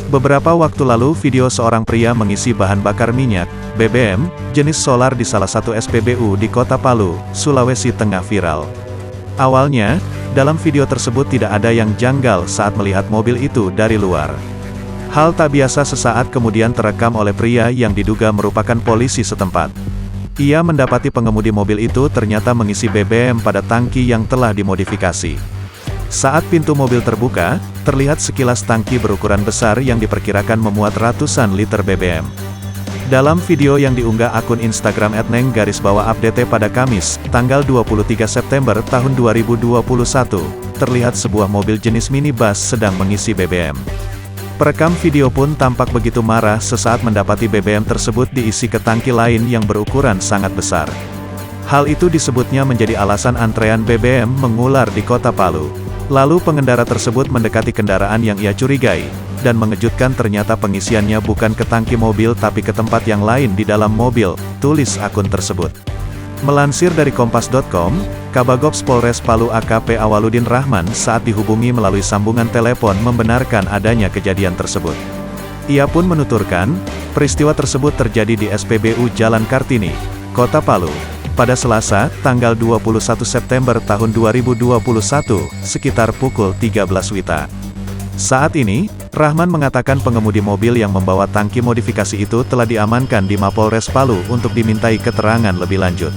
Beberapa waktu lalu video seorang pria mengisi bahan bakar minyak, BBM, jenis solar di salah satu SPBU di Kota Palu, Sulawesi Tengah viral. Awalnya, dalam video tersebut tidak ada yang janggal saat melihat mobil itu dari luar. Hal tak biasa sesaat kemudian terekam oleh pria yang diduga merupakan polisi setempat. Ia mendapati pengemudi mobil itu ternyata mengisi BBM pada tangki yang telah dimodifikasi. Saat pintu mobil terbuka, terlihat sekilas tangki berukuran besar yang diperkirakan memuat ratusan liter BBM. Dalam video yang diunggah akun Instagram @neng_update pada Kamis, tanggal 23 September tahun 2021, terlihat sebuah mobil jenis minibus sedang mengisi BBM. Perekam video pun tampak begitu marah sesaat mendapati BBM tersebut diisi ke tangki lain yang berukuran sangat besar. Hal itu disebutnya menjadi alasan antrean BBM mengular di Kota Palu. Lalu pengendara tersebut mendekati kendaraan yang ia curigai, dan mengejutkan ternyata pengisiannya bukan ke tangki mobil tapi ke tempat yang lain di dalam mobil, tulis akun tersebut. Melansir dari Kompas.com, Kabagops Polres Palu AKP Awaludin Rahman saat dihubungi melalui sambungan telepon membenarkan adanya kejadian tersebut. Ia pun menuturkan, peristiwa tersebut terjadi di SPBU Jalan Kartini, Kota Palu, pada Selasa, tanggal 21 September tahun 2021, sekitar pukul 13 WITA. Saat ini, Rahman mengatakan pengemudi mobil yang membawa tangki modifikasi itu telah diamankan di Mapolres Palu untuk dimintai keterangan lebih lanjut.